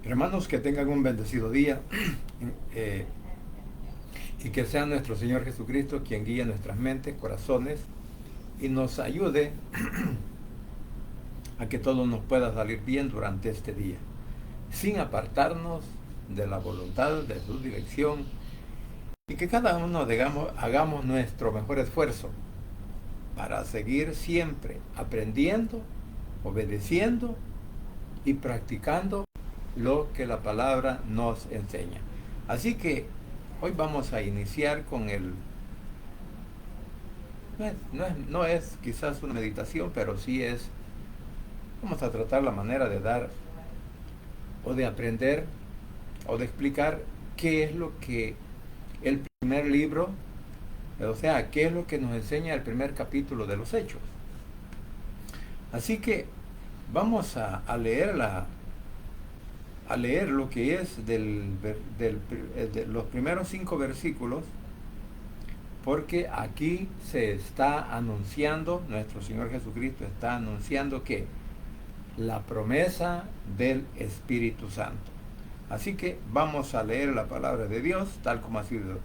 Hermanos, que tengan un bendecido día eh, y que sea nuestro Señor Jesucristo quien guíe nuestras mentes, corazones y nos ayude a que todo nos pueda salir bien durante este día, sin apartarnos de la voluntad, de su dirección, y que cada uno hagamos nuestro mejor esfuerzo para seguir siempre aprendiendo, obedeciendo y practicando lo que la palabra nos enseña. Así que hoy vamos a iniciar con no es quizás una meditación, pero sí vamos a tratar la manera de dar o de aprender o de explicar qué es lo que el primer libro, o sea, qué es lo que nos enseña el primer capítulo de los Hechos. Así que vamos a leer lo que es de los primeros 5 versículos, porque aquí se está anunciando, nuestro Señor Jesucristo está anunciando que la promesa del Espíritu Santo. Así que vamos a leer la palabra de Dios tal como ha sido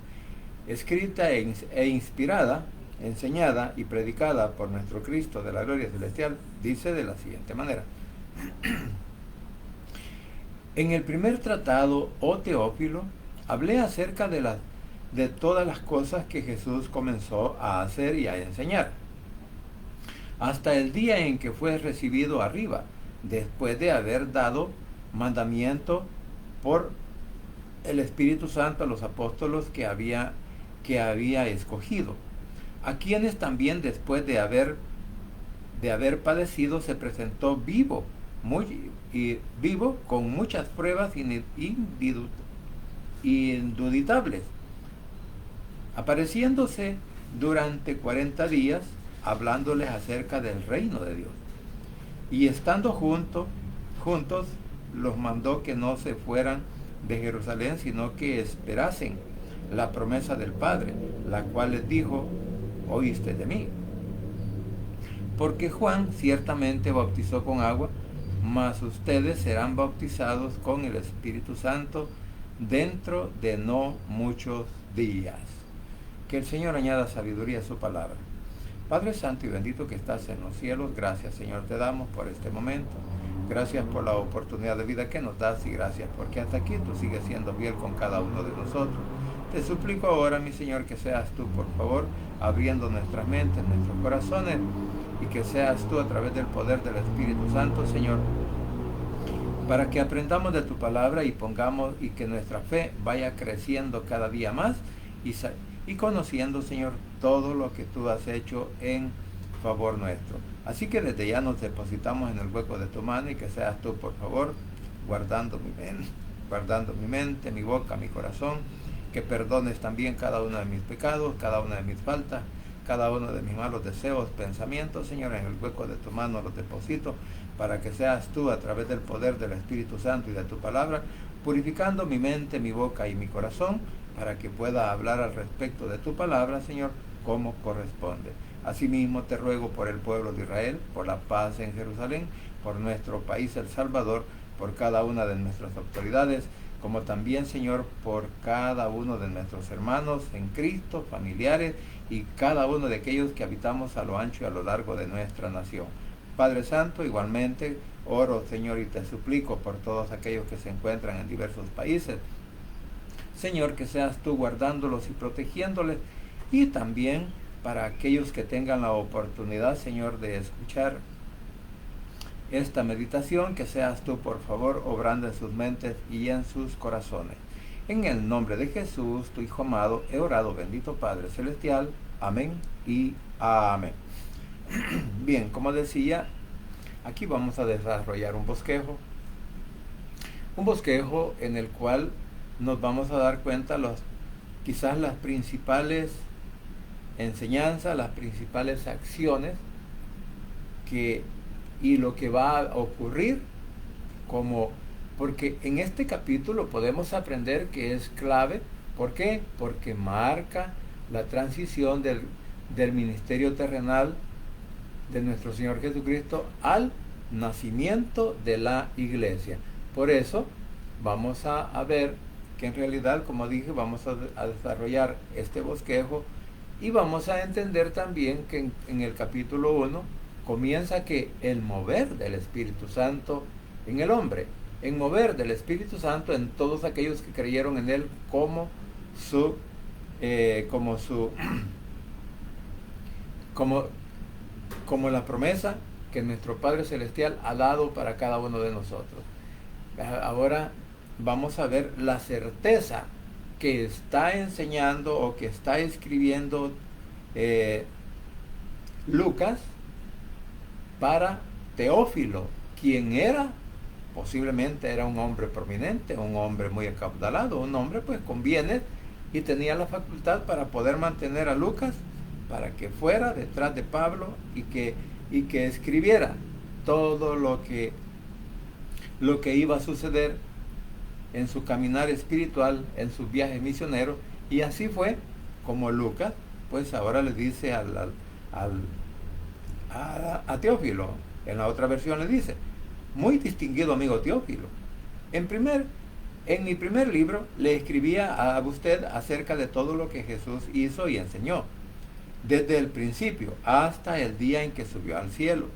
escrita e inspirada, enseñada y predicada por nuestro Cristo de la gloria celestial. Dice de la siguiente manera: En el primer tratado, oh Teófilo, hablé acerca de todas las cosas que Jesús comenzó a hacer y a enseñar, hasta el día en que fue recibido arriba, después de haber dado mandamiento por el Espíritu Santo a los apóstoles que había escogido, a quienes también después de haber padecido se presentó vivo con muchas pruebas induditables, apareciéndose durante 40 días, hablándoles acerca del reino de Dios. Y estando juntos, los mandó que no se fueran de Jerusalén, sino que esperasen la promesa del Padre, la cual les dijo: oíste de mí. Porque Juan ciertamente bautizó con agua, mas ustedes serán bautizados con el Espíritu Santo dentro de no muchos días. Que el Señor añada sabiduría a su palabra. Padre Santo y bendito que estás en los cielos, gracias, Señor, te damos por este momento. Gracias por la oportunidad de vida que nos das y gracias porque hasta aquí tú sigues siendo fiel con cada uno de nosotros. Te suplico ahora, mi Señor, que seas tú, por favor, abriendo nuestras mentes, nuestros corazones, y que seas tú a través del poder del Espíritu Santo, Señor, para que aprendamos de tu palabra y que nuestra fe vaya creciendo cada día más y conociendo, Señor, todo lo que tú has hecho en favor nuestro. Así que desde ya nos depositamos en el hueco de tu mano y que seas tú, por favor, guardando mi mente, mi boca, mi corazón, que perdones también cada uno de mis pecados, cada una de mis faltas, cada uno de mis malos deseos, pensamientos, Señor, en el hueco de tu mano los deposito, para que seas tú, a través del poder del Espíritu Santo y de tu palabra, purificando mi mente, mi boca y mi corazón, para que pueda hablar al respecto de tu palabra, Señor, como corresponde. Asimismo te ruego por el pueblo de Israel, por la paz en Jerusalén, por nuestro país El Salvador, por cada una de nuestras autoridades, como también, Señor, por cada uno de nuestros hermanos en Cristo, familiares y cada uno de aquellos que habitamos a lo ancho y a lo largo de nuestra nación. Padre Santo, igualmente oro, Señor, y te suplico por todos aquellos que se encuentran en diversos países. Señor, que seas tú guardándolos y protegiéndoles, y también para aquellos que tengan la oportunidad, Señor, de escuchar esta meditación, que seas tú, por favor, obrando en sus mentes y en sus corazones. En el nombre de Jesús, tu Hijo amado, he orado, bendito Padre Celestial. Amén y amén. Bien, como decía, aquí vamos a desarrollar un bosquejo en el cual nos vamos a dar cuenta quizás las principales enseñanzas, las principales acciones y lo que va a ocurrir, porque en este capítulo podemos aprender que es clave. ¿Por qué? Porque marca la transición del ministerio terrenal de nuestro Señor Jesucristo al nacimiento de la iglesia. Por eso vamos a ver que en realidad, como dije, vamos a desarrollar este bosquejo y vamos a entender también que en el capítulo 1 comienza que el mover del Espíritu Santo en el hombre, en mover del Espíritu Santo en todos aquellos que creyeron en él como su como la promesa que nuestro Padre Celestial ha dado para cada uno de nosotros. Ahora vamos a ver la certeza que está enseñando o que está escribiendo Lucas para Teófilo, quien posiblemente era un hombre prominente, un hombre muy acaudalado, un hombre pues con bienes, y tenía la facultad para poder mantener a Lucas para que fuera detrás de Pablo y que escribiera todo lo que iba a suceder en su caminar espiritual, en sus viajes misioneros. Y así fue como Lucas pues ahora le dice a Teófilo, en la otra versión le dice: muy distinguido amigo Teófilo, en mi primer libro le escribía a usted acerca de todo lo que Jesús hizo y enseñó, desde el principio hasta el día en que subió al cielo.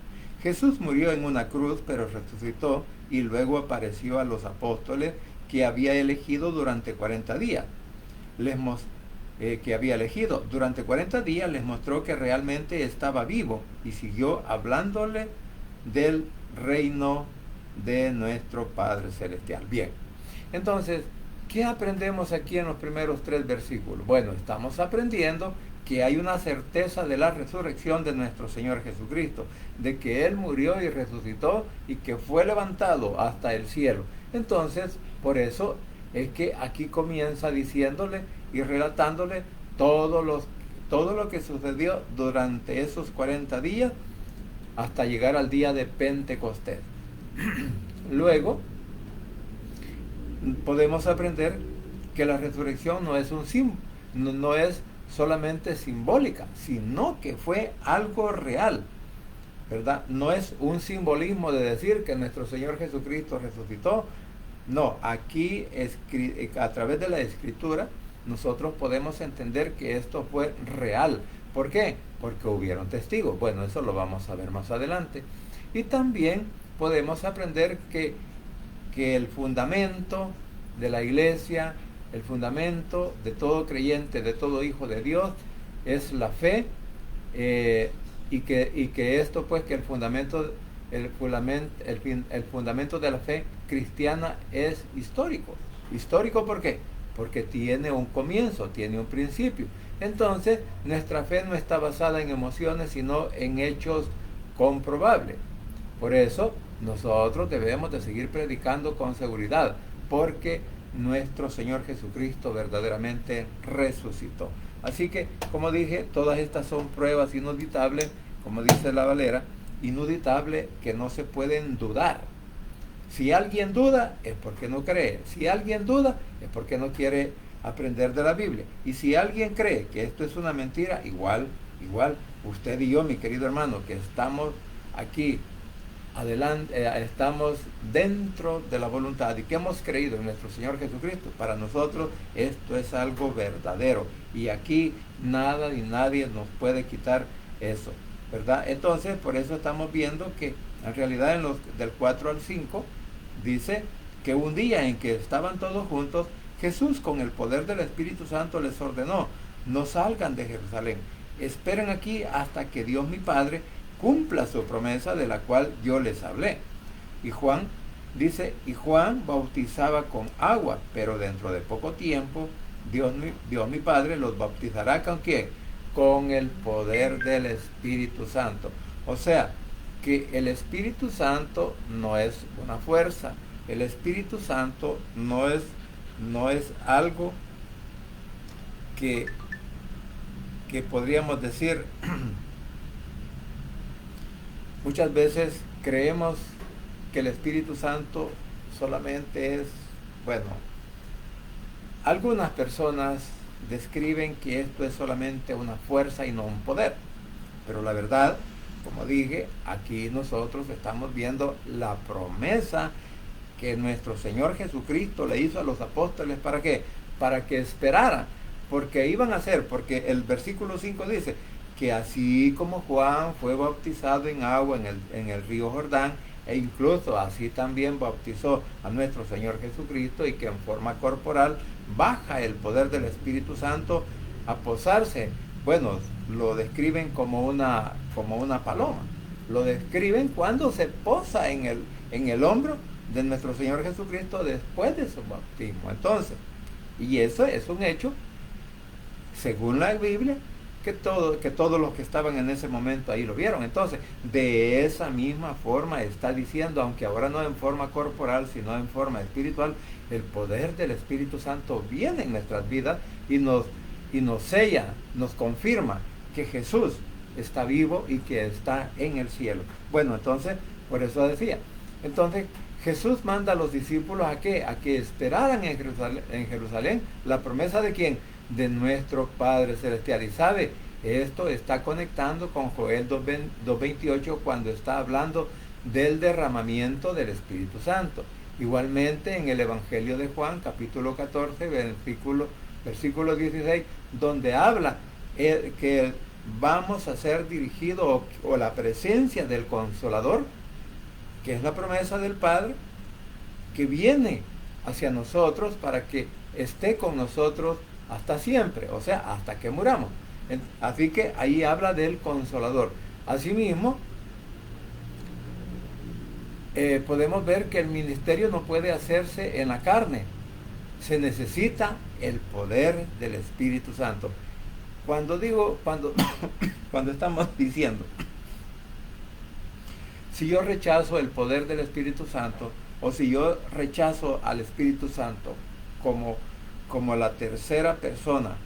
Jesús murió en una cruz, pero resucitó y luego apareció a los apóstoles que había elegido durante 40 días. Durante 40 días les mostró que realmente estaba vivo y siguió hablándole del reino de nuestro Padre Celestial. Bien, entonces, ¿qué aprendemos aquí en los primeros 3 versículos? Bueno, estamos aprendiendo que hay una certeza de la resurrección de nuestro Señor Jesucristo, de que Él murió y resucitó y que fue levantado hasta el cielo. Entonces, por eso es que aquí comienza diciéndole y relatándole todo lo que sucedió durante esos 40 días hasta llegar al día de Pentecostés. Luego, podemos aprender que la resurrección no es solamente simbólica, sino que fue algo real, ¿verdad? No es un simbolismo de decir que nuestro Señor Jesucristo resucitó. No, aquí a través de la Escritura nosotros podemos entender que esto fue real. ¿Por qué? Porque hubieron testigos. Bueno, eso lo vamos a ver más adelante. Y también podemos aprender que el fundamento de la iglesia, el fundamento de todo creyente, de todo hijo de Dios, es la fe, y que esto pues que el fundamento de la fe cristiana es histórico. ¿Histórico por qué? Porque tiene un comienzo, tiene un principio. Entonces, nuestra fe no está basada en emociones, sino en hechos comprobables. Por eso, nosotros debemos de seguir predicando con seguridad, porque nuestro Señor Jesucristo verdaderamente resucitó. Así que, como dije, todas estas son pruebas inuditables, como dice la Valera, inuditables que no se pueden dudar. Si alguien duda, es porque no cree. Si alguien duda, es porque no quiere aprender de la Biblia. Y si alguien cree que esto es una mentira, igual, usted y yo, mi querido hermano, que estamos aquí adelante, estamos dentro de la voluntad y que hemos creído en nuestro Señor Jesucristo, para nosotros esto es algo verdadero. Y aquí nada ni nadie nos puede quitar eso, ¿verdad? Entonces, por eso estamos viendo que en realidad del 4 al 5 dice que un día en que estaban todos juntos, Jesús con el poder del Espíritu Santo les ordenó: no salgan de Jerusalén, esperen aquí hasta que Dios mi Padre cumpla su promesa de la cual yo les hablé. Y Juan bautizaba con agua, pero dentro de poco tiempo Dios mi Padre los bautizará ¿con quién? Con el poder del Espíritu Santo. O sea, que el Espíritu Santo no es una fuerza, el Espíritu Santo no es algo que podríamos decir. Muchas veces creemos que el Espíritu Santo solamente es, algunas personas describen que esto es solamente una fuerza y no un poder. Pero la verdad, como dije, aquí nosotros estamos viendo la promesa que nuestro Señor Jesucristo le hizo a los apóstoles. ¿Para qué? Para que esperaran, porque iban a hacer, porque el versículo 5 dice que así como Juan fue bautizado en agua en el río Jordán, e incluso así también bautizó a nuestro Señor Jesucristo, y que en forma corporal baja el poder del Espíritu Santo a posarse. Bueno, lo describen como una paloma. Lo describen cuando se posa en el hombro de nuestro Señor Jesucristo después de su bautismo. Entonces, y eso es un hecho, según la Biblia, que todos los que estaban en ese momento ahí lo vieron. Entonces, de esa misma forma está diciendo, aunque ahora no en forma corporal, sino en forma espiritual, el poder del Espíritu Santo viene en nuestras vidas y nos sella, nos confirma que Jesús está vivo y que está en el cielo. Bueno, entonces, por eso decía, entonces Jesús manda a los discípulos ¿a qué? A que esperaran en Jerusalén la promesa de ¿quién? De nuestro Padre Celestial. Y sabe, esto está conectando con Joel 2.28 cuando está hablando del derramamiento del Espíritu Santo. Igualmente en el Evangelio de Juan, capítulo 14, versículo 16, donde habla que vamos a ser dirigidos o la presencia del Consolador, que es la promesa del Padre, que viene hacia nosotros para que esté con nosotros hasta siempre, o sea, hasta que muramos. Así que ahí habla del Consolador. Asimismo, podemos ver que el ministerio no puede hacerse en la carne. Se necesita el poder del Espíritu Santo. Cuando estamos diciendo, si yo rechazo el poder del Espíritu Santo, o si yo rechazo al Espíritu Santo como la tercera persona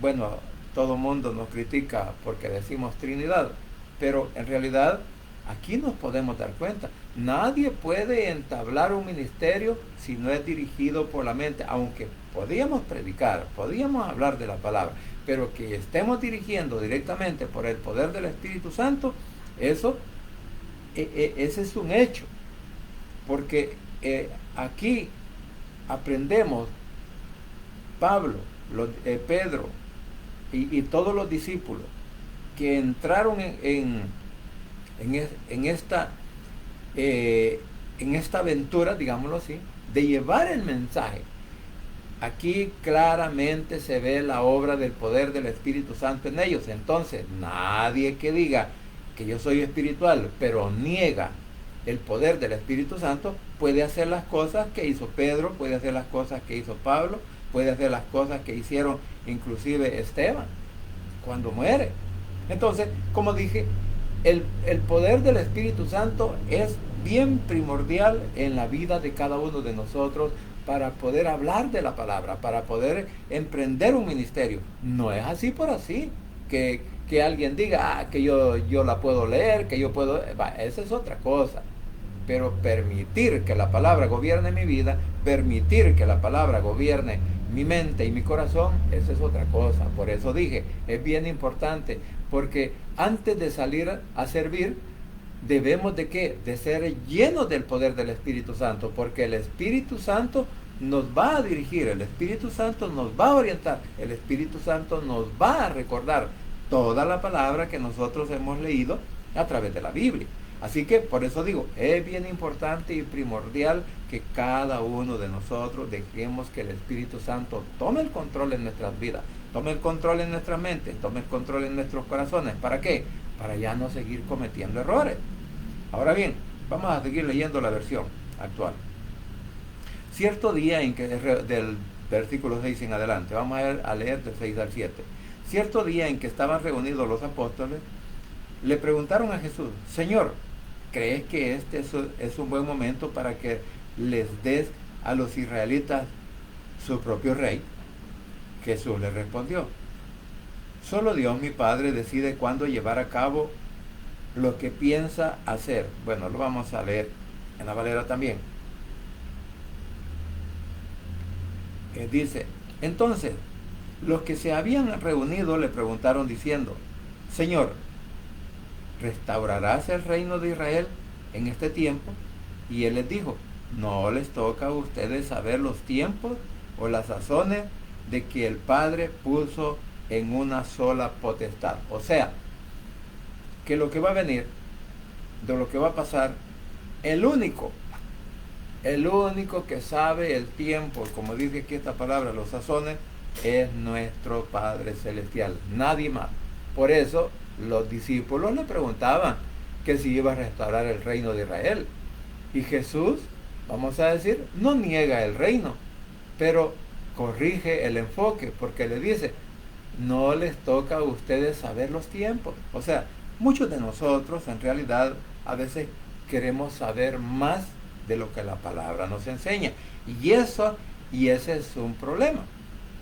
bueno, todo mundo nos critica porque decimos Trinidad, pero en realidad aquí nos podemos dar cuenta, nadie puede entablar un ministerio si no es dirigido por la mente, aunque podíamos predicar, podíamos hablar de la palabra, pero que estemos dirigiendo directamente por el poder del Espíritu Santo, ese es un hecho, porque aquí aprendemos, Pablo, Pedro y todos los discípulos que entraron en esta aventura, digámoslo así, de llevar el mensaje. Aquí claramente se ve la obra del poder del Espíritu Santo en ellos. Entonces, nadie que diga que yo soy espiritual, pero niega el poder del Espíritu Santo, puede hacer las cosas que hizo Pedro, puede hacer las cosas que hizo Pablo, puede hacer las cosas que hicieron inclusive Esteban cuando muere. Entonces, como dije, el poder del Espíritu Santo es bien primordial en la vida de cada uno de nosotros para poder hablar de la palabra, para poder emprender un ministerio. No es así por así, que alguien diga que yo la puedo leer, que yo puedo... esa es otra cosa. Pero permitir que la palabra gobierne mi vida, permitir que la palabra gobierne mi mente y mi corazón, esa es otra cosa. Por eso dije, es bien importante, porque antes de salir a servir, debemos de ¿qué? De ser llenos del poder del Espíritu Santo, porque el Espíritu Santo nos va a dirigir, el Espíritu Santo nos va a orientar, el Espíritu Santo nos va a recordar toda la palabra que nosotros hemos leído a través de la Biblia. Así que por eso digo, es bien importante y primordial que cada uno de nosotros dejemos que el Espíritu Santo tome el control en nuestras vidas, tome el control en nuestras mentes, tome el control en nuestros corazones. ¿Para qué? Para ya no seguir cometiendo errores. Ahora bien, vamos a seguir leyendo la versión actual. Cierto día en que, del versículo 6 en adelante, vamos a leer del 6 al 7. Cierto día en que estaban reunidos los apóstoles, le preguntaron a Jesús, Señor, ¿crees que este es un buen momento para que les des a los israelitas su propio rey? Jesús le respondió, solo Dios mi Padre decide cuándo llevar a cabo lo que piensa hacer. Bueno, lo vamos a leer en la Valera también. Dice, entonces, los que se habían reunido le preguntaron diciendo, Señor, ¿restaurarás el reino de Israel en este tiempo. Y él les dijo, no les toca a ustedes saber los tiempos o las sazones de que el Padre puso en una sola potestad. O sea, que lo que va a venir, de lo que va a pasar, el único que sabe el tiempo, como dice aquí esta palabra, los sazones, es nuestro Padre Celestial, nadie más. Por eso los discípulos le preguntaban que si iba a restaurar el reino de Israel. Y Jesús, vamos a decir, no niega el reino, pero corrige el enfoque, porque le dice, no les toca a ustedes saber los tiempos. O sea, muchos de nosotros en realidad a veces queremos saber más de lo que la palabra nos enseña. Y ese es un problema.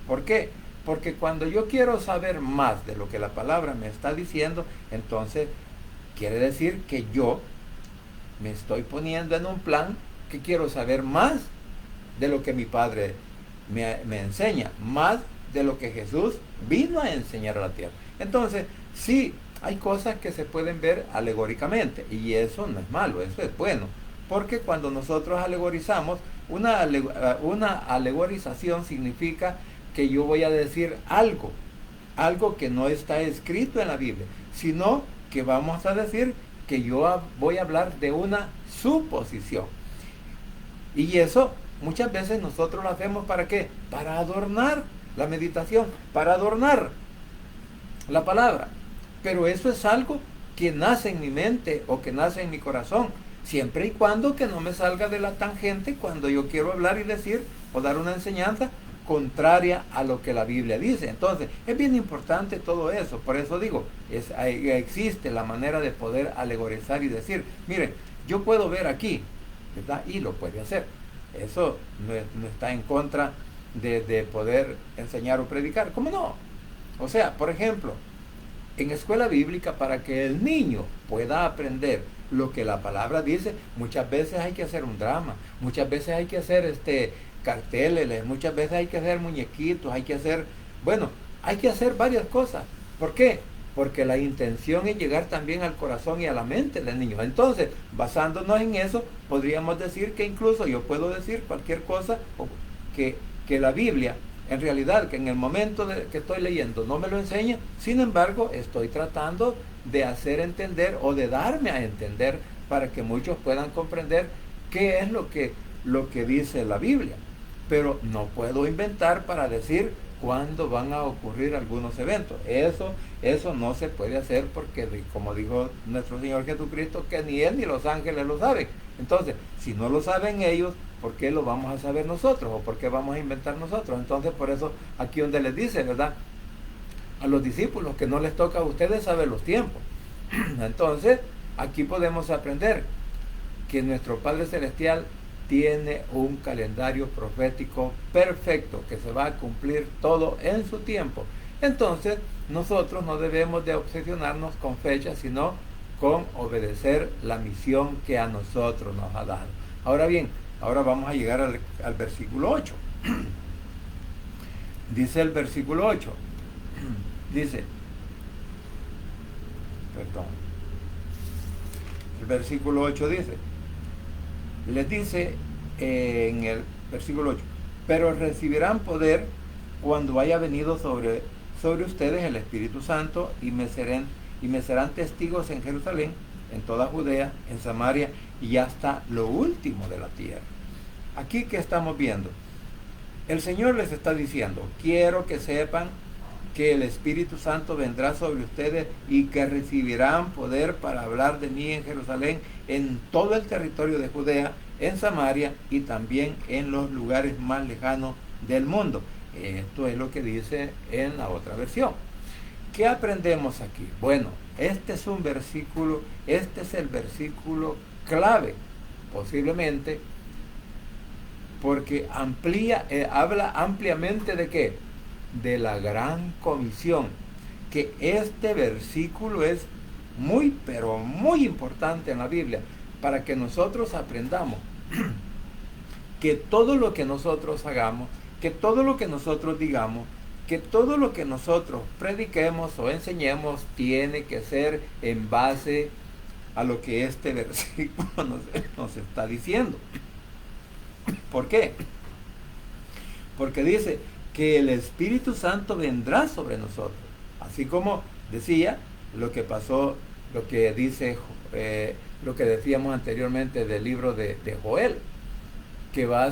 ¿Por qué? Porque cuando yo quiero saber más de lo que la palabra me está diciendo, entonces quiere decir que yo me estoy poniendo en un plan que quiero saber más de lo que mi Padre me enseña, más de lo que Jesús vino a enseñar a la tierra. Entonces, sí, hay cosas que se pueden ver alegóricamente, y eso no es malo, eso es bueno, porque cuando nosotros alegorizamos, una alegorización significa que yo voy a decir algo que no está escrito en la Biblia, sino que vamos a decir que yo voy a hablar de una suposición. Y eso muchas veces nosotros lo hacemos ¿para qué? Para adornar la meditación, para adornar la palabra. Pero eso es algo que nace en mi mente o que nace en mi corazón, siempre y cuando que no me salga de la tangente cuando yo quiero hablar y decir o dar una enseñanza contraria a lo que la Biblia dice. Entonces, es bien importante todo eso. Por eso digo, existe la manera de poder alegorizar y decir, miren, yo puedo ver aquí, ¿verdad? Y lo puede hacer. Eso no está en contra de poder enseñar o predicar. ¿Cómo no? O sea, por ejemplo, en escuela bíblica, para que el niño pueda aprender lo que la palabra dice, muchas veces hay que hacer un drama, muchas veces hay que hacer carteles, muchas veces hay que hacer muñequitos, hay que hacer varias cosas. ¿Por qué? Porque la intención es llegar también al corazón y a la mente del niño. Entonces, basándonos en eso, podríamos decir que incluso yo puedo decir cualquier cosa que la Biblia, en realidad, que en el momento que estoy leyendo no me lo enseña, sin embargo, estoy tratando de hacer entender o de darme a entender para que muchos puedan comprender qué es lo que dice la Biblia. Pero no puedo inventar para decir cuándo van a ocurrir algunos eventos. Eso no se puede hacer porque, como dijo nuestro Señor Jesucristo, que ni Él ni los ángeles lo saben. Entonces, si no lo saben ellos, ¿por qué lo vamos a saber nosotros? ¿O por qué vamos a inventar nosotros? Entonces, por eso, aquí donde les dice, ¿verdad?, a los discípulos que no les toca a ustedes saber los tiempos. Entonces, aquí podemos aprender que nuestro Padre Celestial tiene un calendario profético perfecto, que se va a cumplir todo en su tiempo. Entonces, nosotros no debemos de obsesionarnos con fechas, sino con obedecer la misión que a nosotros nos ha dado. Ahora bien, ahora vamos a llegar al versículo 8. Dice el versículo 8, el versículo 8 dice, les dice en el versículo 8, pero recibirán poder cuando haya venido sobre ustedes el Espíritu Santo y me serán testigos en Jerusalén, en toda Judea, en Samaria y hasta lo último de la tierra. Aquí, ¿qué estamos viendo? El Señor les está diciendo, quiero que sepan que el Espíritu Santo vendrá sobre ustedes y que recibirán poder para hablar de mí en Jerusalén, en todo el territorio de Judea, en Samaria y también en los lugares más lejanos del mundo. Esto es lo que dice en la otra versión. ¿Qué aprendemos aquí? Bueno, este es el versículo clave, posiblemente, porque habla ampliamente de ¿qué? De la gran comisión, que este versículo es muy, pero muy importante en la Biblia, para que nosotros aprendamos que todo lo que nosotros hagamos, que todo lo que nosotros digamos, que todo lo que nosotros prediquemos o enseñemos tiene que ser en base a lo que este versículo nos está diciendo. ¿Por qué? Porque dice que el Espíritu Santo vendrá sobre nosotros. Así como decía lo que pasó, lo que dice, lo que decíamos anteriormente del libro de Joel, que va a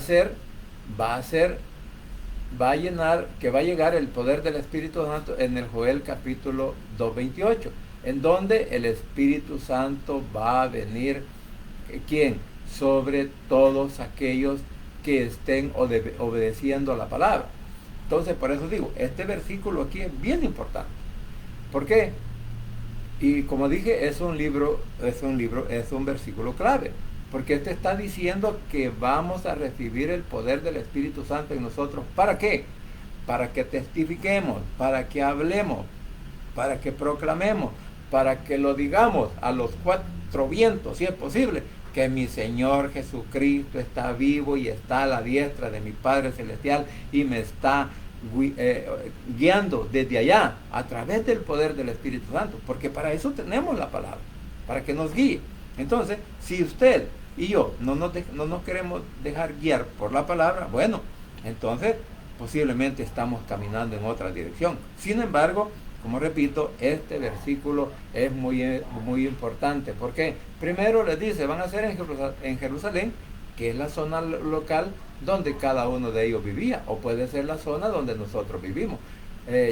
llegar el poder del Espíritu Santo en el Joel capítulo 2:28, en donde el Espíritu Santo va a venir, ¿quién? Sobre todos aquellos que estén obedeciendo la palabra. Entonces, por eso digo, este versículo aquí es bien importante. ¿Por qué? Y como dije, es un versículo clave, porque este está diciendo que vamos a recibir el poder del Espíritu Santo en nosotros. ¿Para qué? Para que testifiquemos, para que hablemos, para que proclamemos, para que lo digamos a los cuatro vientos, si es posible, que mi Señor Jesucristo está vivo y está a la diestra de mi Padre Celestial y me está guiando desde allá a través del poder del Espíritu Santo, porque para eso tenemos la palabra, para que nos guíe. Entonces, si usted y yo no nos queremos dejar guiar por la palabra, bueno, entonces posiblemente estamos caminando en otra dirección. Sin embargo, como repito, este versículo es muy importante, porque primero les dice, van a ser en Jerusalén, que es la zona local donde cada uno de ellos vivía, o puede ser la zona donde nosotros vivimos.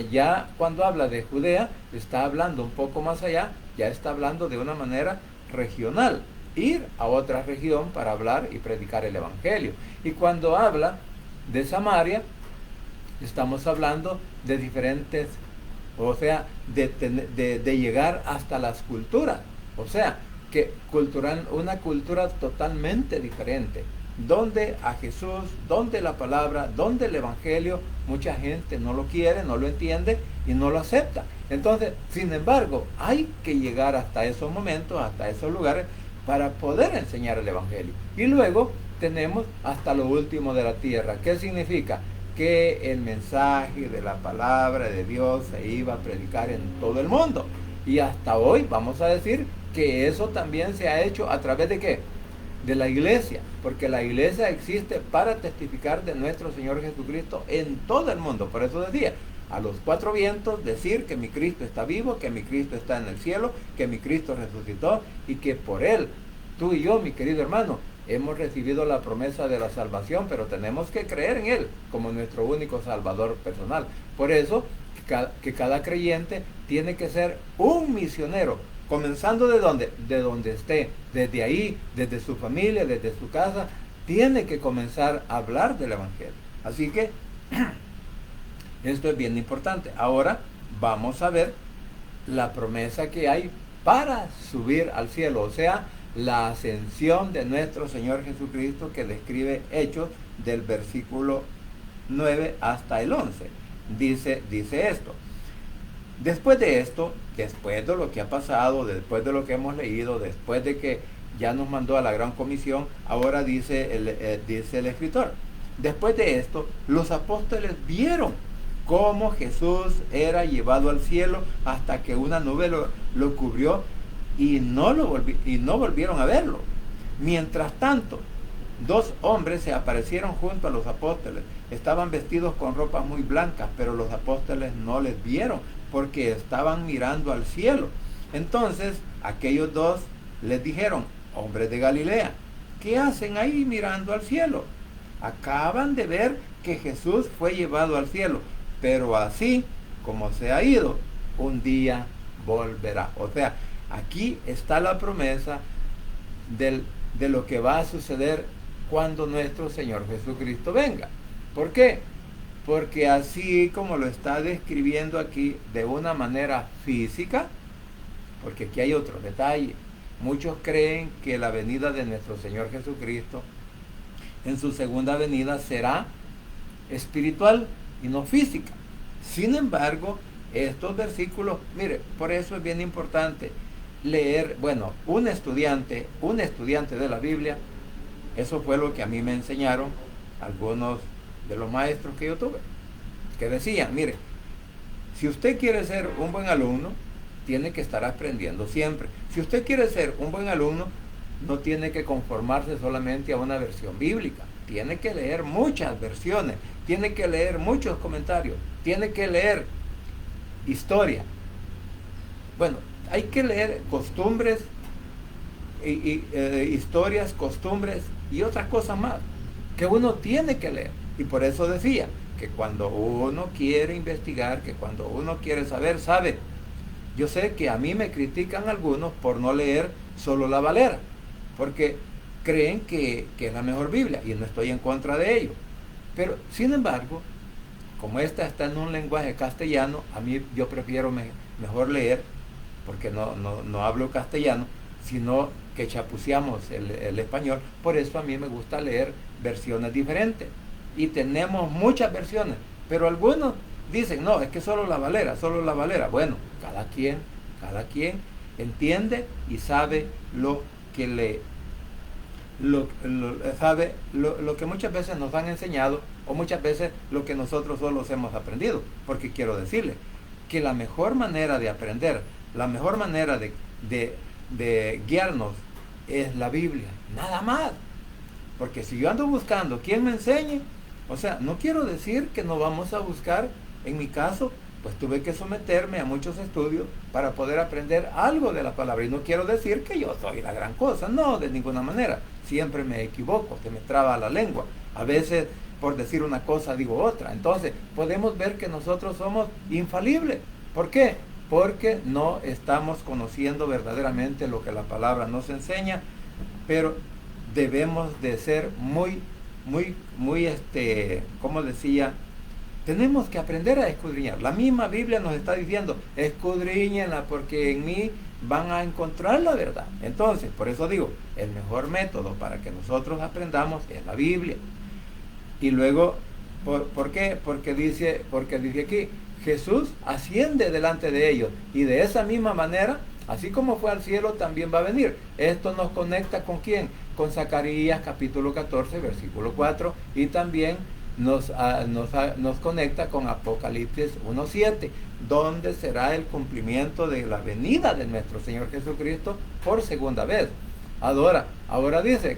Ya cuando habla de Judea, está hablando un poco más allá, ya está hablando de una manera regional, ir a otra región para hablar y predicar el Evangelio. Y cuando habla de Samaria, estamos hablando de diferentes, o sea, de llegar hasta las culturas, o sea, que una cultura totalmente diferente, donde a Jesús, donde la palabra, donde el Evangelio, mucha gente no lo quiere, no lo entiende y no lo acepta. Entonces, sin embargo, hay que llegar hasta esos momentos, hasta esos lugares, para poder enseñar el Evangelio. Y luego tenemos hasta lo último de la tierra. ¿Qué significa? Que el mensaje de la palabra de Dios se iba a predicar en todo el mundo. Y hasta hoy vamos a decir que eso también se ha hecho a través de ¿qué? De la iglesia, porque la iglesia existe para testificar de nuestro Señor Jesucristo en todo el mundo. Por eso decía, a los cuatro vientos decir que mi Cristo está vivo, que mi Cristo está en el cielo, que mi Cristo resucitó y que por Él, tú y yo, mi querido hermano, hemos recibido la promesa de la salvación, pero tenemos que creer en Él como nuestro único Salvador personal. Por eso, que cada creyente tiene que ser un misionero, comenzando ¿de dónde? De donde esté, desde ahí, desde su familia, desde su casa, tiene que comenzar a hablar del Evangelio. Así que, esto es bien importante. Ahora, vamos a ver la promesa que hay para subir al cielo, o sea, la ascensión de nuestro Señor Jesucristo, que describe Hechos del versículo 9 hasta el 11. Dice esto: después de esto, después de lo que ha pasado, después de lo que hemos leído, después de que ya nos mandó a la gran comisión, ahora dice el escritor, después de esto, los apóstoles vieron cómo Jesús era llevado al cielo hasta que una nube lo cubrió y no volvieron a verlo. Mientras tanto, dos hombres se aparecieron junto a los apóstoles. Estaban vestidos con ropas muy blancas, pero los apóstoles no les vieron porque estaban mirando al cielo. Entonces aquellos dos les dijeron, hombres de Galilea, ¿qué hacen ahí mirando al cielo? Acaban de ver que Jesús fue llevado al cielo, pero así como se ha ido, un día volverá. O sea, aquí está la promesa de lo que va a suceder cuando nuestro Señor Jesucristo venga. ¿Por qué? Porque así como lo está describiendo aquí de una manera física, porque aquí hay otro detalle. Muchos creen que la venida de nuestro Señor Jesucristo en su segunda venida será espiritual y no física. Sin embargo, estos versículos, mire, por eso es bien importante leer, bueno, un estudiante de la Biblia, eso fue lo que a mí me enseñaron algunos de los maestros que yo tuve, que decían, mire, si usted quiere ser un buen alumno, tiene que estar aprendiendo siempre. Si usted quiere ser un buen alumno, no tiene que conformarse solamente a una versión bíblica. Tiene que leer muchas versiones, tiene que leer muchos comentarios, tiene que leer historia. Bueno, hay que leer costumbres, historias, costumbres y otras cosas más que uno tiene que leer. Y por eso decía que cuando uno quiere investigar, que cuando uno quiere saber, sabe. Yo sé que a mí me critican algunos por no leer solo la Valera, porque creen que es la mejor Biblia, y no estoy en contra de ello. Pero, sin embargo, como esta está en un lenguaje castellano, a mí yo prefiero mejor leer, porque no hablo castellano, sino que chapuceamos el español. Por eso a mí me gusta leer versiones diferentes. Y tenemos muchas versiones, pero algunos dicen, no, es que solo la Valera, solo la Valera. Bueno, cada quien entiende y sabe lo que lee. Sabe lo que muchas veces nos han enseñado, o muchas veces lo que nosotros solos hemos aprendido. Porque quiero decirle que la mejor manera de aprender, la mejor manera de guiarnos es la Biblia, nada más. Porque si yo ando buscando quien me enseñe, o sea, no quiero decir que no vamos a buscar. En mi caso, pues tuve que someterme a muchos estudios para poder aprender algo de la palabra. Y no quiero decir que yo soy la gran cosa, no, de ninguna manera. Siempre me equivoco, se me traba la lengua. A veces, por decir una cosa, digo otra. Entonces, podemos ver que nosotros somos infalibles. ¿Por qué? Porque no estamos conociendo verdaderamente lo que la palabra nos enseña, pero debemos de ser muy, como decía, tenemos que aprender a escudriñar. La misma Biblia nos está diciendo, escudriñenla porque en mí van a encontrar la verdad. Entonces, por eso digo, el mejor método para que nosotros aprendamos es la Biblia. Y luego, ¿por qué? Porque dice aquí, Jesús asciende delante de ellos, y de esa misma manera, así como fue al cielo, también va a venir. Esto nos conecta ¿con quién? Con Zacarías capítulo 14, versículo 4, y también nos conecta con Apocalipsis 1:7, donde será el cumplimiento de la venida de nuestro Señor Jesucristo por segunda vez. Ahora dice,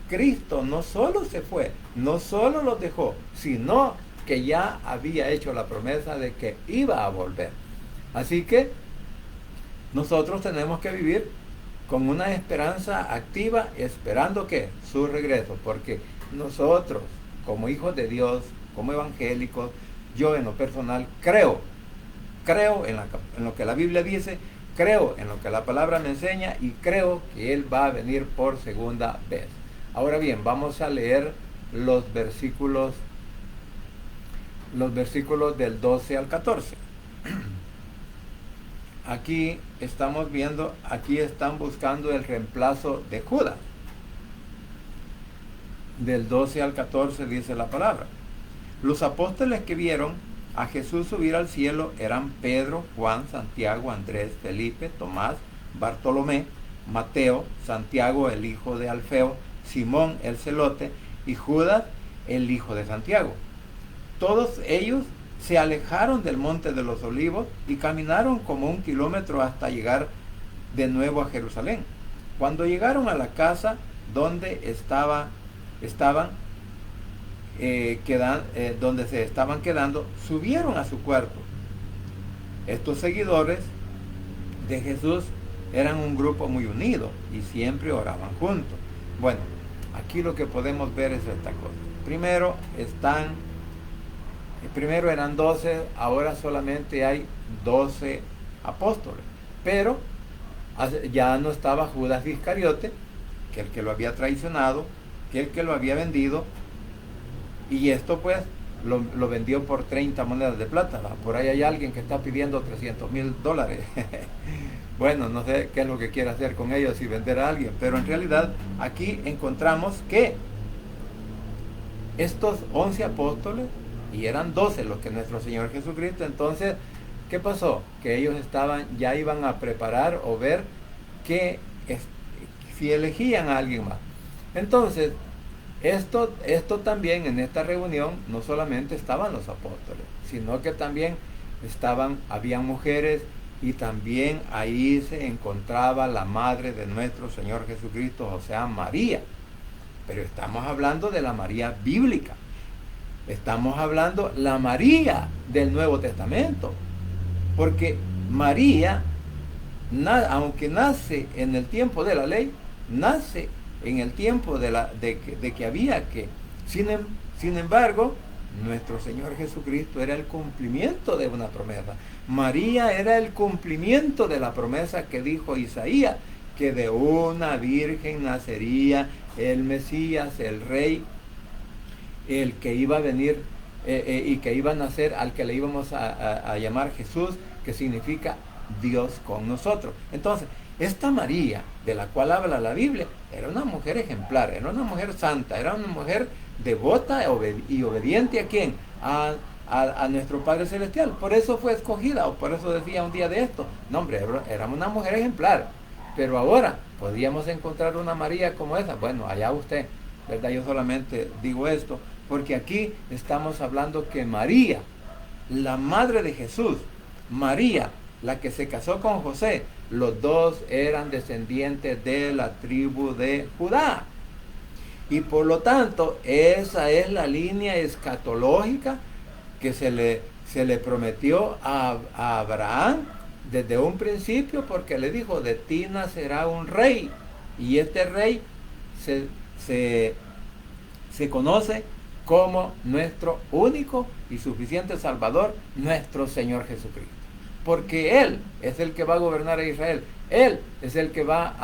Cristo no solo se fue, no solo los dejó, sino que ya había hecho la promesa de que iba a volver. Así que nosotros tenemos que vivir con una esperanza activa, esperando que su regreso, porque nosotros, como hijos de Dios, como evangélicos, yo en lo personal creo en lo que la Biblia dice, creo en lo que la palabra me enseña, y creo que Él va a venir por segunda vez. Ahora bien, vamos a leer los versículos del 12 al 14. Aquí estamos viendo, aquí están buscando el reemplazo de Judas. Del 12 al 14 dice la palabra. Los apóstoles que vieron a Jesús subir al cielo eran Pedro, Juan, Santiago, Andrés, Felipe, Tomás, Bartolomé, Mateo, Santiago el hijo de Alfeo, Simón el celote y Judas el hijo de Santiago. Todos ellos se alejaron del monte de los olivos y caminaron como 1 kilómetro hasta llegar de nuevo a Jerusalén. Cuando llegaron a la casa donde donde se estaban quedando, subieron a su cuarto. Estos seguidores de Jesús eran un grupo muy unido y siempre oraban juntos. Bueno, aquí lo que podemos ver es esta cosa. Primero eran 12, ahora solamente hay 12 apóstoles. Pero ya no estaba Judas Iscariote, que el que lo había traicionado, que el que lo había vendido, y esto pues lo vendió por 30 monedas de plata. Por ahí hay alguien que está pidiendo $300,000. Bueno, no sé qué es lo que quiere hacer con ellos, y vender a alguien, pero en realidad aquí encontramos que estos 11 apóstoles, y eran 12 los que nuestro Señor Jesucristo, entonces, ¿qué pasó? Que ellos ya iban a preparar o ver que si elegían a alguien más. Entonces, esto también, en esta reunión no solamente estaban los apóstoles, sino que también habían mujeres y también ahí se encontraba la madre de nuestro Señor Jesucristo, o sea, María. Pero estamos hablando de la María bíblica. Estamos hablando la María del Nuevo Testamento. Porque María, aunque nace en el tiempo de la ley, nace en el tiempo de que había que. Sin embargo, nuestro Señor Jesucristo era el cumplimiento de una promesa. María era el cumplimiento de la promesa que dijo Isaías, que de una virgen nacería el Mesías, el Rey, el que iba a venir y que iba a nacer, al que le íbamos a llamar Jesús, que significa Dios con nosotros. Entonces, esta María, de la cual habla la Biblia, era una mujer ejemplar, era una mujer santa, era una mujer devota y obediente ¿a quién? A nuestro Padre Celestial. Por eso fue escogida, o por eso decía un día de esto. No, hombre, era una mujer ejemplar. Pero ahora, ¿podríamos encontrar una María como esa? Bueno, allá usted, ¿verdad? Yo solamente digo esto, porque aquí estamos hablando que María, la madre de Jesús, María, la que se casó con José, los dos eran descendientes de la tribu de Judá. Y por lo tanto, esa es la línea escatológica que se le prometió a Abraham desde un principio, porque le dijo, de ti nacerá un rey. Y este rey se conoce como nuestro único y suficiente Salvador, nuestro Señor Jesucristo. Porque Él es el que va a gobernar a Israel. Él es el que va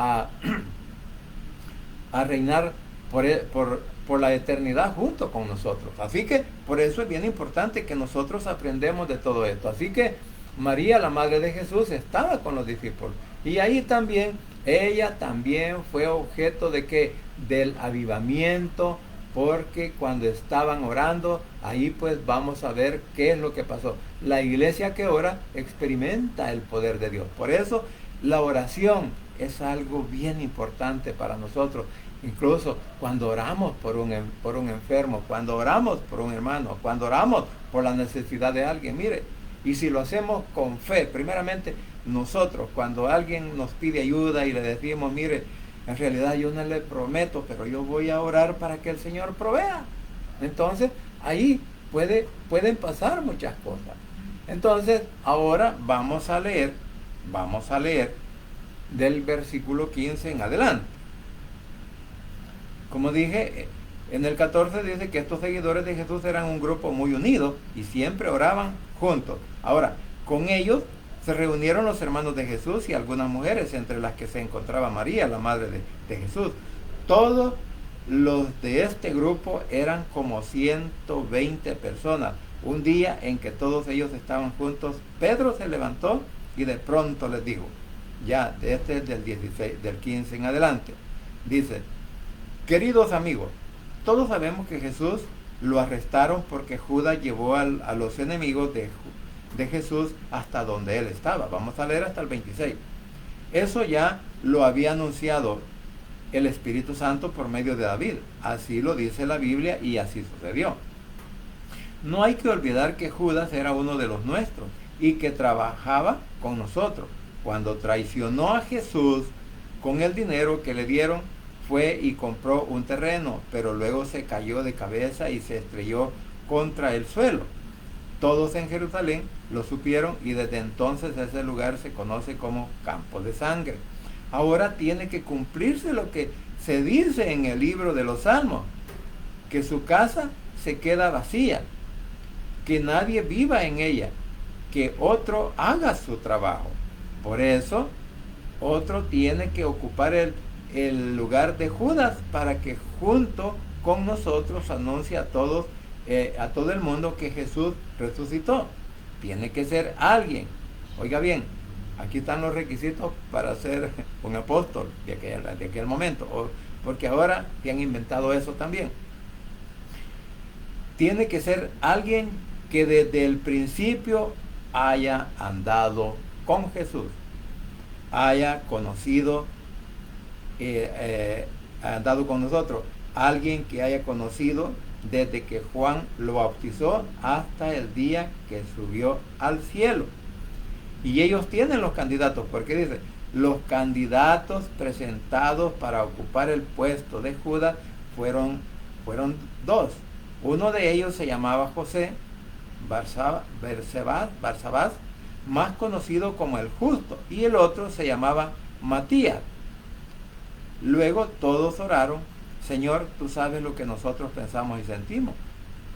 a reinar por la eternidad junto con nosotros. Así que por eso es bien importante que nosotros aprendemos de todo esto. Así que María, la madre de Jesús, estaba con los discípulos. Y ahí también, ella también fue objeto de que del avivamiento, porque cuando estaban orando, ahí pues vamos a ver qué es lo que pasó. La iglesia que ora experimenta el poder de Dios. Por eso la oración es algo bien importante para nosotros. Incluso cuando oramos por un enfermo, cuando oramos por un hermano, cuando oramos por la necesidad de alguien, mire, y si lo hacemos con fe, primeramente nosotros, cuando alguien nos pide ayuda y le decimos, mire, en realidad yo no le prometo, pero yo voy a orar para que el Señor provea. Entonces, ahí pueden pasar muchas cosas. Entonces, ahora vamos a leer del versículo 15 en adelante. Como dije, en el 14 dice que estos seguidores de Jesús eran un grupo muy unido y siempre oraban juntos. Ahora, con ellos se reunieron los hermanos de Jesús y algunas mujeres, entre las que se encontraba María, la madre de Jesús. Todos los de este grupo eran como 120 personas. Un día en que todos ellos estaban juntos, Pedro se levantó y de pronto les dijo, ya, este es del 15 en adelante, dice, queridos amigos, todos sabemos que Jesús lo arrestaron porque Judas llevó a los enemigos de Jesús hasta donde él estaba. Vamos a leer hasta el 26. Eso ya lo había anunciado el Espíritu Santo por medio de David. Así lo dice la Biblia y así sucedió. No hay que olvidar que Judas era uno de los nuestros y que trabajaba con nosotros. Cuando traicionó a Jesús con el dinero que le dieron, fue y compró un terreno, pero luego se cayó de cabeza y se estrelló contra el suelo. Todos en Jerusalén lo supieron y desde entonces ese lugar se conoce como Campo de Sangre. Ahora tiene que cumplirse lo que se dice en el libro de los Salmos, que su casa se queda vacía, que nadie viva en ella, que otro haga su trabajo. Por eso, otro tiene que ocupar el lugar de Judas para que junto con nosotros anuncie a todo el mundo que Jesús resucitó. Tiene que ser alguien. Oiga bien, aquí están los requisitos para ser un apóstol de aquel momento, porque ahora se han inventado eso también. Tiene que ser alguien que desde el principio haya andado con Jesús, haya conocido, andado con nosotros, alguien que haya conocido desde que Juan lo bautizó hasta el día que subió al cielo. Y ellos tienen los candidatos, porque dice, los candidatos presentados para ocupar el puesto de Judas fueron dos. Uno de ellos se llamaba José Barsabás, más conocido como el Justo, y el otro se llamaba Matías. Luego todos oraron: Señor, tú sabes lo que nosotros pensamos y sentimos.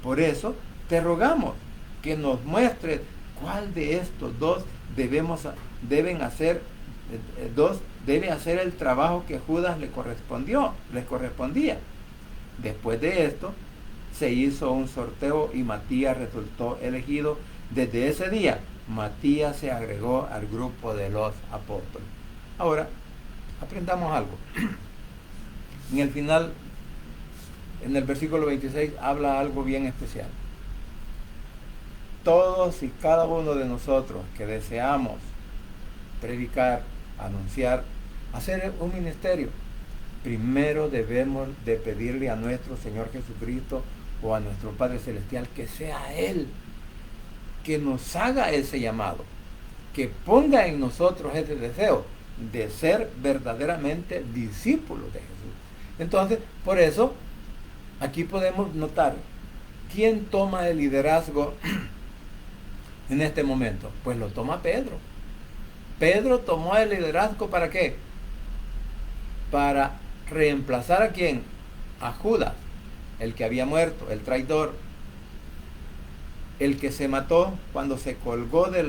Por eso te rogamos que nos muestres cuál de estos dos debe hacer el trabajo que Judas les correspondía. Después de esto, se hizo un sorteo y Matías resultó elegido. Desde ese día, Matías se agregó al grupo de los apóstoles. Ahora, aprendamos algo. En el final, en el versículo 26, habla algo bien especial. Todos y cada uno de nosotros que deseamos predicar, anunciar, hacer un ministerio, primero debemos de pedirle a nuestro Señor Jesucristo o a nuestro Padre Celestial que sea Él que nos haga ese llamado, que ponga en nosotros ese deseo de ser verdaderamente discípulos de Jesús. Entonces, por eso, aquí podemos notar, ¿quién toma el liderazgo en este momento? Pues lo toma Pedro. Pedro tomó el liderazgo, ¿para qué? Para reemplazar ¿a quién? A Judas, el que había muerto, el traidor, el que se mató cuando se colgó de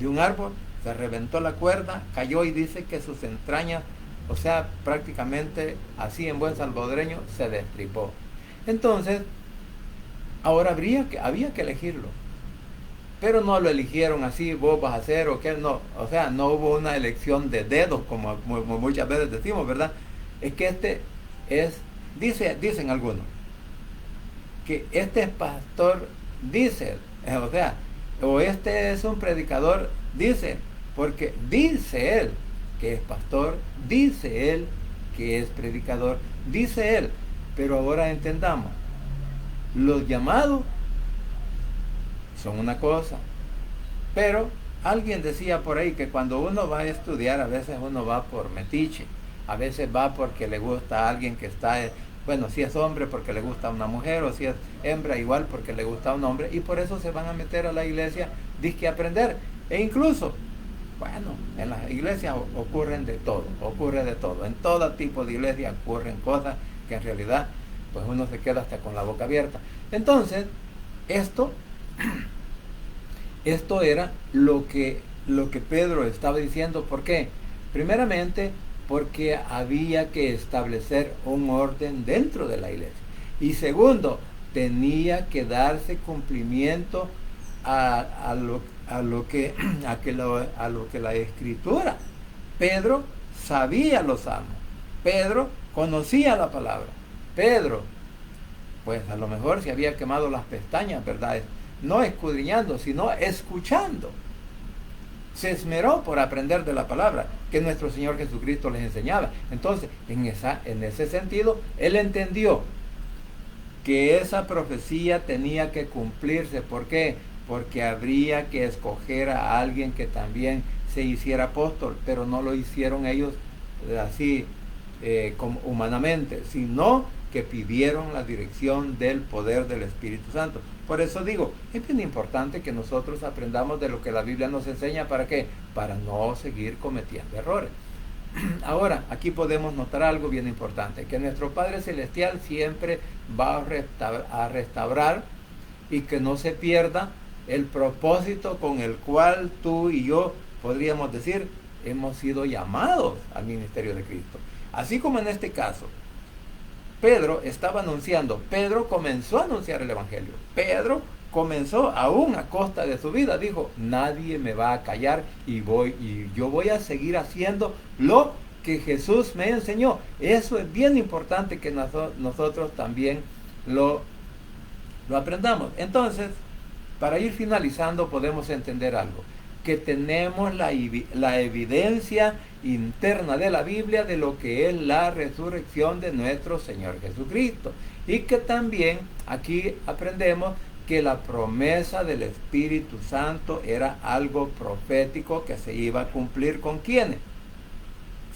un árbol, se reventó la cuerda, cayó y dice que sus entrañas, o sea, prácticamente así en buen salvadoreño, se destripó. Entonces, ahora había que elegirlo. Pero no lo eligieron así, vos vas a hacer o qué, no. O sea, no hubo una elección de dedos, como muchas veces decimos, ¿verdad? Es que dicen algunos, que este es pastor, dice, o sea, o este es un predicador, dice, porque dice él que es pastor, dice él que es predicador, dice él. Pero ahora entendamos, los llamados son una cosa, pero alguien decía por ahí que cuando uno va a estudiar, a veces uno va por metiche, a veces va porque le gusta a alguien que está, bueno, si es hombre porque le gusta a una mujer, o si es hembra igual porque le gusta a un hombre, y por eso se van a meter a la iglesia, dizque a aprender. E incluso, bueno, en las iglesias ocurre de todo, en todo tipo de iglesias ocurren cosas que en realidad, pues uno se queda hasta con la boca abierta. Entonces, esto era lo que Pedro estaba diciendo. ¿Por qué? Primeramente, porque había que establecer un orden dentro de la iglesia. Y segundo, tenía que darse cumplimiento a lo que la Escritura. Pedro sabía los salmos. Pedro conocía la palabra. Pedro, pues a lo mejor se había quemado las pestañas, ¿verdad? No escudriñando, sino escuchando. Se esmeró por aprender de la palabra que nuestro Señor Jesucristo les enseñaba. Entonces, en ese sentido, él entendió que esa profecía tenía que cumplirse. ¿Por qué? Porque habría que escoger a alguien que también se hiciera apóstol, pero no lo hicieron ellos así como humanamente, sino que pidieron la dirección del poder del Espíritu Santo. Por eso digo, es bien importante que nosotros aprendamos de lo que la Biblia nos enseña. ¿Para qué? Para no seguir cometiendo errores. Ahora, aquí podemos notar algo bien importante, que nuestro Padre Celestial siempre va a restaurar y que no se pierda el propósito con el cual tú y yo, podríamos decir, hemos sido llamados al ministerio de Cristo. Así como en este caso, Pedro estaba anunciando, Pedro comenzó a anunciar el Evangelio. Pedro comenzó aún a costa de su vida. Dijo, nadie me va a callar y yo voy a seguir haciendo lo que Jesús me enseñó. Eso es bien importante que nosotros también lo aprendamos. Entonces, para ir finalizando, podemos entender algo. Que tenemos la evidencia interna de la Biblia de lo que es la resurrección de nuestro Señor Jesucristo. Y que también aquí aprendemos que la promesa del Espíritu Santo era algo profético que se iba a cumplir con quienes.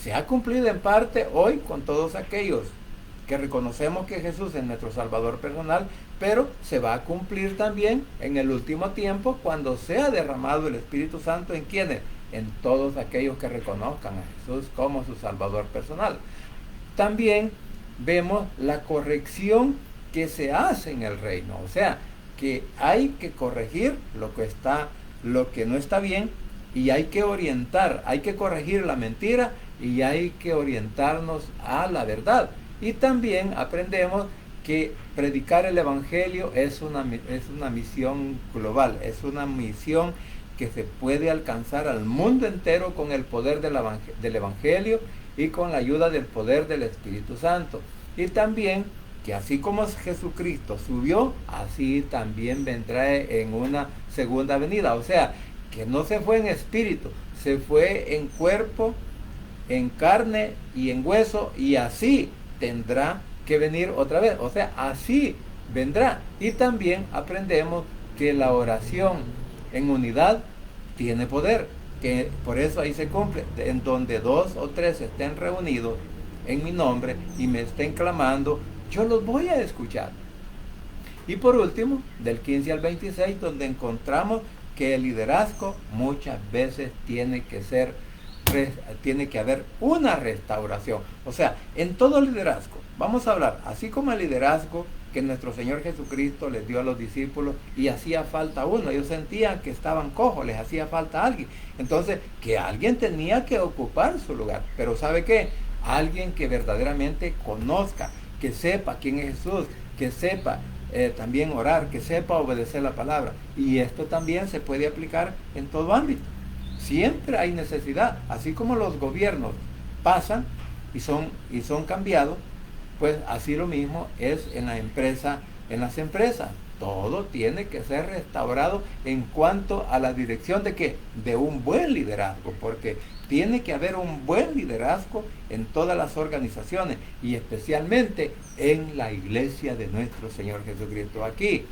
Se ha cumplido en parte hoy con todos aquellos que reconocemos que Jesús es nuestro Salvador personal, pero se va a cumplir también en el último tiempo cuando sea derramado el Espíritu Santo en quienes, en todos aquellos que reconozcan a Jesús como su Salvador personal. También vemos la corrección que se hace en el reino, o sea, que hay que corregir lo que no está bien, y hay que orientar, hay que corregir la mentira y hay que orientarnos a la verdad. Y también aprendemos que predicar el Evangelio es una misión global, es una misión que se puede alcanzar al mundo entero con el poder del Evangelio y con la ayuda del poder del Espíritu Santo. Y también que así como Jesucristo subió, así también vendrá en una segunda venida. O sea, que no se fue en espíritu, se fue en cuerpo, en carne y en hueso, y así tendrá que venir otra vez. O sea, así vendrá. Y también aprendemos que la oración en unidad tiene poder, que por eso ahí se cumple, en donde 2 o 3 estén reunidos en mi nombre y me estén clamando, yo los voy a escuchar. Y por último, del 15 al 26, donde encontramos que el liderazgo muchas veces tiene que haber una restauración. O sea, en todo liderazgo, vamos a hablar, así como el liderazgo que nuestro Señor Jesucristo les dio a los discípulos y hacía falta uno, ellos sentían que estaban cojos, les hacía falta alguien. Entonces, que alguien tenía que ocupar su lugar. Pero ¿sabe qué? Alguien que verdaderamente conozca, que sepa quién es Jesús, que sepa también orar, que sepa obedecer la palabra. Y esto también se puede aplicar en todo ámbito. Siempre hay necesidad, así como los gobiernos pasan y son cambiados, pues así lo mismo es en la empresa, en las empresas. Todo tiene que ser restaurado en cuanto a la dirección de ¿qué? De un buen liderazgo, porque tiene que haber un buen liderazgo en todas las organizaciones y especialmente en la iglesia de nuestro Señor Jesucristo. Aquí,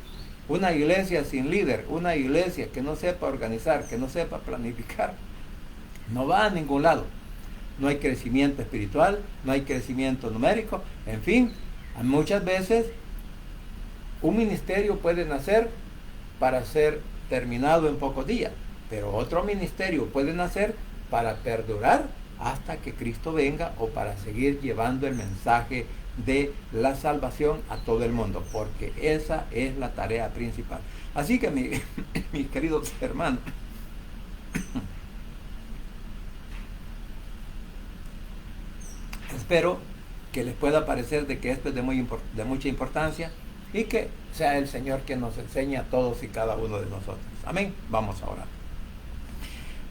una iglesia sin líder, una iglesia que no sepa organizar, que no sepa planificar, no va a ningún lado. No hay crecimiento espiritual, no hay crecimiento numérico, en fin, muchas veces un ministerio puede nacer para ser terminado en pocos días, pero otro ministerio puede nacer para perdurar hasta que Cristo venga o para seguir llevando el mensaje de la salvación a todo el mundo, porque esa es la tarea principal. Así que mis queridos hermanos, espero que les pueda parecer de que esto es de mucha importancia y que sea el Señor que nos enseñe a todos y cada uno de nosotros. Amén. Vamos a orar.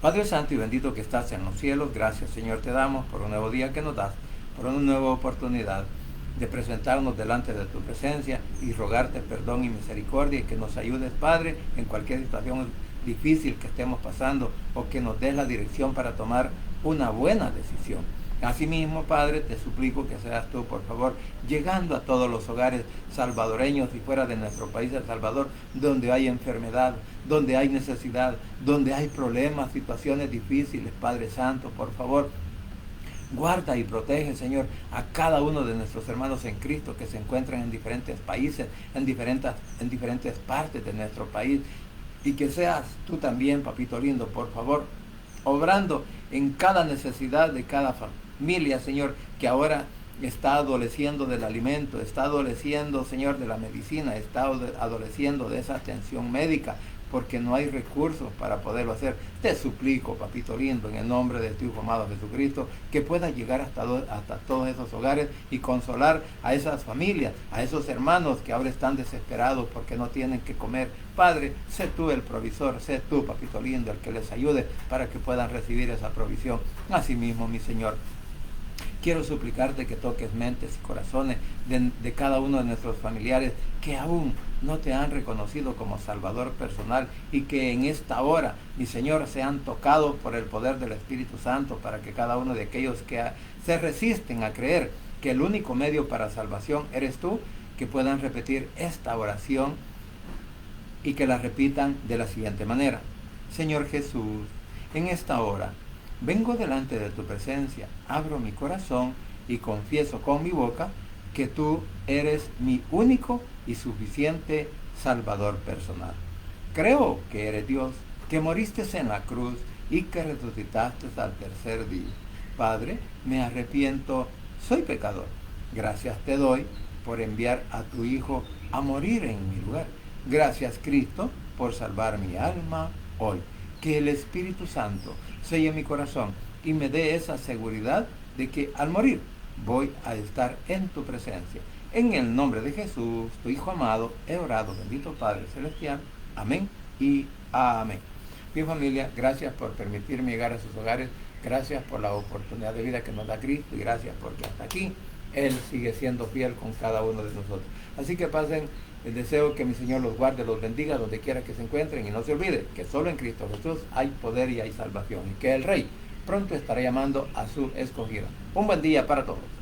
Padre Santo y bendito que estás en los cielos, gracias Señor te damos por un nuevo día que nos das, por una nueva oportunidad de presentarnos delante de tu presencia y rogarte perdón y misericordia y que nos ayudes, Padre, en cualquier situación difícil que estemos pasando o que nos des la dirección para tomar una buena decisión. Asimismo, Padre, te suplico que seas tú, por favor, llegando a todos los hogares salvadoreños y fuera de nuestro país, El Salvador, donde hay enfermedad, donde hay necesidad, donde hay problemas, situaciones difíciles, Padre Santo, por favor, guarda y protege, Señor, a cada uno de nuestros hermanos en Cristo que se encuentran en diferentes países, en diferentes partes de nuestro país, y que seas tú también, Papito lindo, por favor, obrando en cada necesidad de cada familia, Señor, que ahora está adoleciendo del alimento, está adoleciendo, Señor, de la medicina, está adoleciendo de esa atención médica, porque no hay recursos para poderlo hacer. Te suplico, Papito lindo, en el nombre de tu Hijo amado Jesucristo, que pueda llegar hasta todos esos hogares y consolar a esas familias, a esos hermanos que ahora están desesperados porque no tienen que comer. Padre, sé tú el provisor, sé tú, Papito lindo, el que les ayude para que puedan recibir esa provisión. Asimismo, mi Señor, quiero suplicarte que toques mentes y corazones de cada uno de nuestros familiares que aún no te han reconocido como Salvador personal y que en esta hora, mi Señor, sean tocados por el poder del Espíritu Santo para que cada uno de aquellos que se resisten a creer que el único medio para salvación eres tú, que puedan repetir esta oración y que la repitan de la siguiente manera. Señor Jesús, en esta hora vengo delante de tu presencia, abro mi corazón y confieso con mi boca que tú eres mi único y suficiente Salvador personal. Creo que eres Dios, que moriste en la cruz y que resucitaste al tercer día. Padre, me arrepiento, soy pecador. Gracias te doy por enviar a tu Hijo a morir en mi lugar. Gracias, Cristo, por salvar mi alma hoy. Que el Espíritu Santo selle mi corazón y me dé esa seguridad de que al morir voy a estar en tu presencia. En el nombre de Jesús, tu Hijo amado, he orado, bendito Padre Celestial. Amén y amén. Bien, familia, gracias por permitirme llegar a sus hogares. Gracias por la oportunidad de vida que nos da Cristo y gracias porque hasta aquí Él sigue siendo fiel con cada uno de nosotros. Así que pasen, el deseo que mi Señor los guarde, los bendiga donde quiera que se encuentren y no se olvide que solo en Cristo Jesús hay poder y hay salvación y que el Rey pronto estará llamando a su escogida. Un buen día para todos.